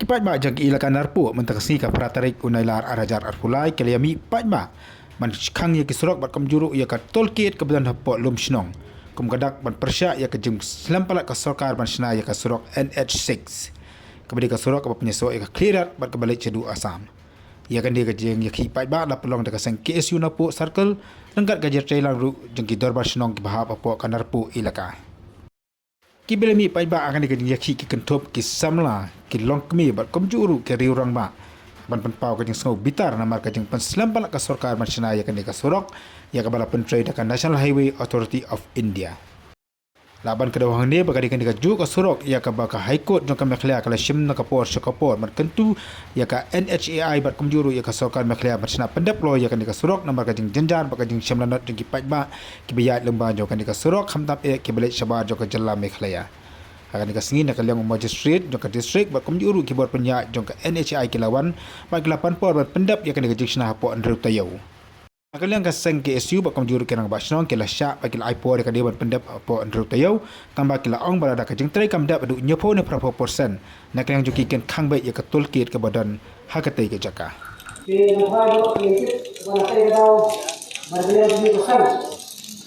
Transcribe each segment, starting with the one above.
Kipat ba jagi ilakan narpu mentakasi ka pratarik unailar arajar arpulai kaliami pat ba man khang ya kisrok bat kamjuru ya ka tolkit ke badan hapot lum snong kum gadak ban persya ya ka jeng selampalat ka sarkar ban sna ya ka surok NH6 kembali ka surok apa penyeso ya ka clearat bat kebalik cedu Asam ya kan dia ka jeng ya kipat ba la pelong dekat sang KSU napu circle lengkat gajer trailang ru jeng ki dorbar snong ki bahap apa ka narpu ilaka Kibelemi pai ba akan dikejeng yaki ki kentop ki samla ki long kemi bat komjuru ki riurang ba ban penpau kejeng sngau bitar namar kejeng penslam balak ka sarkar mansina ya kan dika sorok ya ka bala pentrade kan National Highway Authority of India laban kedawang ni bagadi kan dika ju ka sorok ya ka ba ka High Court jong ka mekhlea kala shim na kapor syakapor mat kentu ya ka NHAI bat komjuru ya ka sarkar mekhlea mansina pendap lo ya kan dika sorok namar kejeng jenjar ba kejeng shimlanat jeng ki pai ba ki biya lemba jong kan dika sorok hamtap e ki balik shabar jong ka jella mekhlea akan dikasingin nak kalian magistrate jong ka district bat komjuru ki bor penya jong ka NHI ki lawan ba ki lapan por bat pendap ya kan dika jiksna hapo andru tayau kalian ka sang KSU bat komjuru ki nang ba snong ki la sya ba ki la ipor ka dia bat pendap hapo andru tayau tambah ki la ong bala da ka jing trai kam dap du nyopo ne prapo persen nak kalian juki ken khang bai ya ka tolkit ka badan hakatai ke jaka ke mahal do ke mana kai dau margale ni pesan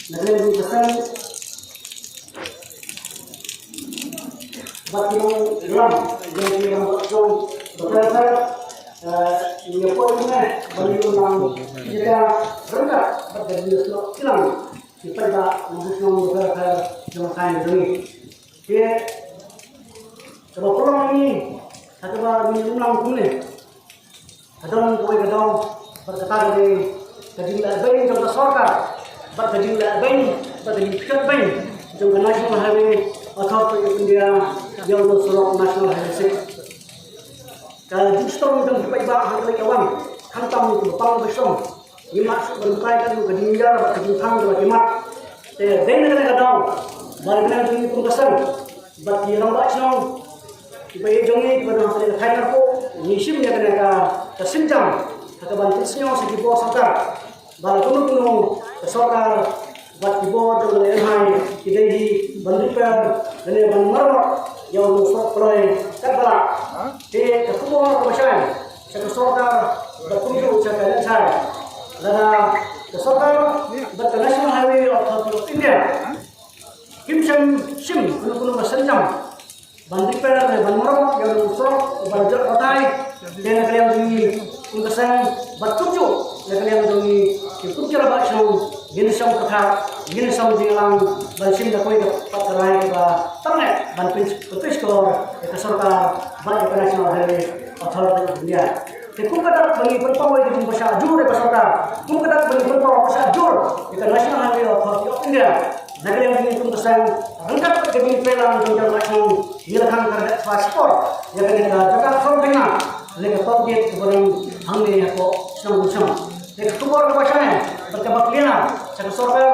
margale ni pesan bagi orang yang betul betul ini poinnya bagi orang kita rendah berdiri hilang kita tidak mengusung betul cuma kain ini dia kalau orang ini satu baru ulang kuning kadang kau kadang berkata dari kejadian lain contoh sarkar berkejadian lain berkejadian contoh National Highway Authority of India yang bersurok National Highway 6 kalau justru yang dipakai hal kawan hantam itu pang besong lima berkai kan kejadian berkejadian berkimat dengan kadang bagaimana ini pembahasan bagi orang bacaan Ibai jongi kepada masyarakat Thai narko nisim dia kena ka senjang ka bantisnya segi bos sarkar bala kuno sarkar bat ibo jong le hai idai di bandiper le ban marwa yang sok proy kadala te ka kubo ka masyan sa sarkar bat kuno sa kalan sa lana ka sarkar bat National Highway Authority of India kimsam sim kuno senjang Bandik pada banmorok yang usok banjir kotai dan kalian di untasan batuju dan kalian di kucur baksong gini sam kata gini sam jilang bansim da koi pat rai ka tangai banpis putus ko ka sarkar ban National Highway Authority of India ku kata bagi perpawai di bahasa jur ka sarkar ku kata bagi perpawai bahasa jur ka National Highway Authority of India Negeri yang ini tuntusan rengkat kebin pelang dengan macam dilakukan kerja paspor yang kita jaga frontnya lepas topik kemudian hamil aku senang. Lepas tu baru macamnya berkebak liana saya sorga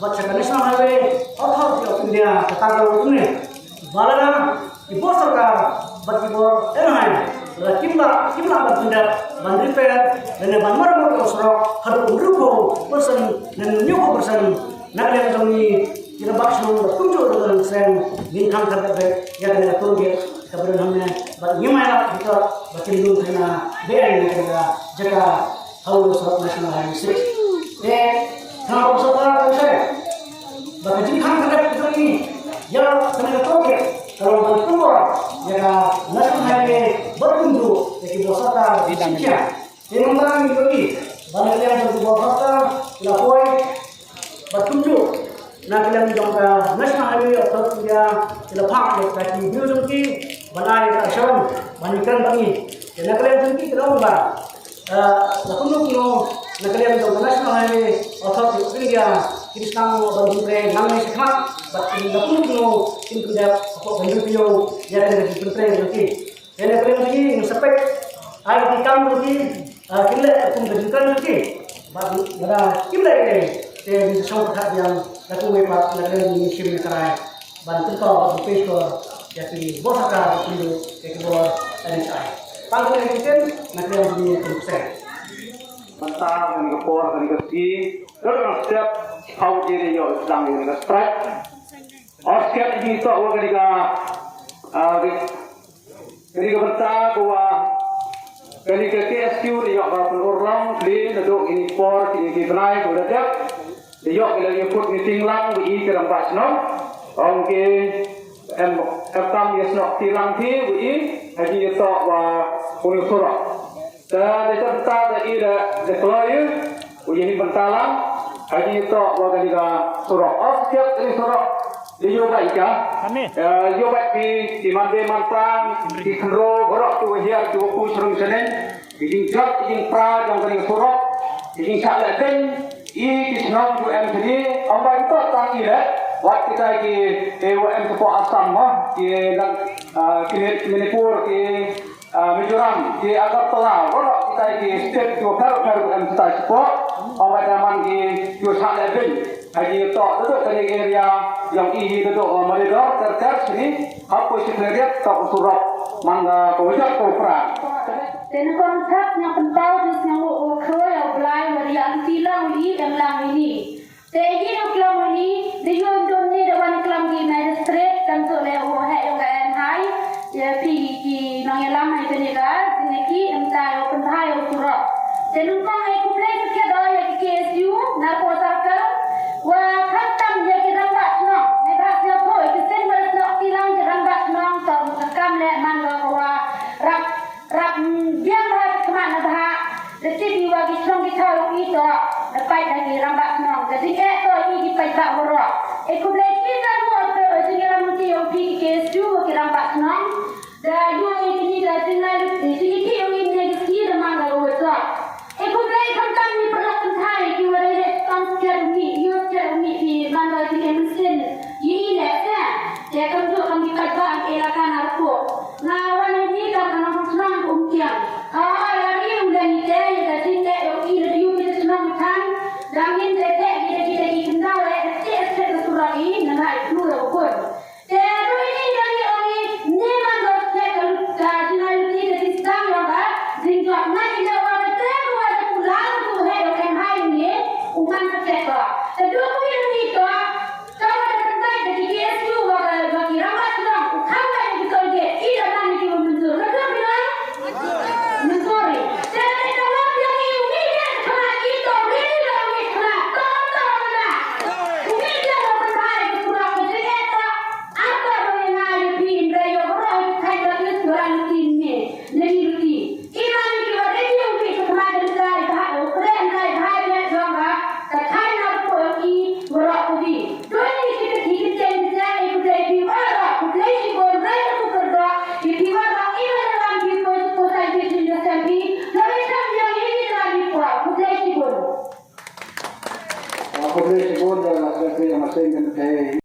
baca National Highway Authority of India katakan ini balana ibu sarkar bagi bor enai kimla berpindah bandrifer dan bandmarmor kosro hadu undruko person dan nyuko person nak lihat kami kita bakso berkunjung dengan sen bintang terbaik yang ada turun kemudian kami bagaimana kita bercindung karena BN kita jaga haul surat National Highway 6 kenapa saudara saya bagi bintang terbaik ini yang kena turun kalau berkumpul jaga National Highway berkunjung jadi bosata Indonesia yang menang ini banyak yang berbosata lapoi berkunjung nak kalian jangka National Highway Authority dia lepak bagi biru ki balai asyam manikan kami dan kalian jangki kalau ba lakuno nak kalian jangka National Highway Authority India kita sekarang berbincang namanya sekat bagi lakuno itu dia apa berbincang yang ada di berbincang jangki dan kalian lagi spek air di kamu lagi kita pun berbincang jangki bagi ada kita ini dan sesuatu yang laku mepat negara ini sim negara bantu kau berpikir jadi bos akar itu ekor NHI panggung yang negara ini konsen masa dengan kepor dengan kesi dengan setiap kau jadi yo sedang dengan strike or setiap ini tu awak dengan Kini kebentar gua kini ke KSQ di yok orang di naduk ini por ini di benai gua dah di yok lagi put meeting lang di ke rampas no orang ke tam yes no tilang ti di haji itu punya surat dan itu bentar dari the lawyer ini bentalang haji itu kali surat setiap kali surat di yoga ika yoga di mande mantang di kenro borok tu hiar tu ku serung senen di jok di pra yang kali surat di salah den i kisnong tu em sini amba itu tang ila wat kita ki em tu asam mah ki Manipur ki Mizoram ki Agartala borok kita ki state tu baru em ta support amba zaman ki tu salah den haji itu kali area yang ini itu Malaysia terkait sini apa sebenarnya tak surat mangga kojak kopra. Dan konsep yang penting yang ukroy yang belai varian tilang ini dan lang ini. Jadi uklam ini dengan dunia dewan uklam di magistrate kan tu le wahai yang kan hai ya pi nongelam hai benegar sini entah open hai surat. Dan kau aku play kita dah ya KSU narkotika wah khatam ya kita tak nak negara siapa itu sen nak tilang jangan tak nak tak kam le mangga rap dia rap kemana dah jadi bagi strong kita itu dapat lagi rambat nong jadi itu ini dapat tak horok aku boleh kita buat jadi rambuti yang pergi KSU ke rambat nong dan dua ini dah tinggal di sini yang ini di mangga rosak aku boleh kami perlakuan Thai kita ada konsep ni di mangga di mesin ini lah dia kan tu kami kaitkan elakan narko nahวันนี้กับน้องน้องอุ้มเกียงlagi udah ni deh ya jadi yang ini dia kita senang kan dan ini deh kita kenal ya kita surat ini nah itu lah pun jadi ini jadi orang ni mana kalau jadi kita sedang apa tinggal nak kita orang tu ada pulang tu yang hai ni umat kita jadi aku ini tu kalau ada tempat jadi KSU bagi ramai orang kan kan kita dia ini dah ni kita menjur betul bilang menjuri jadi kalau yang ini kan kena itu ini dah ni kena tahu mana ini dia orang baik kurang jadi itu apa yang ada di Indonesia orang kai dari orang ini negeri ini kita radio kita kemarin dari bahasa keren dari bahasa juga kai nak pergi orang pergi Aku boleh sebut dalam yang masing-masing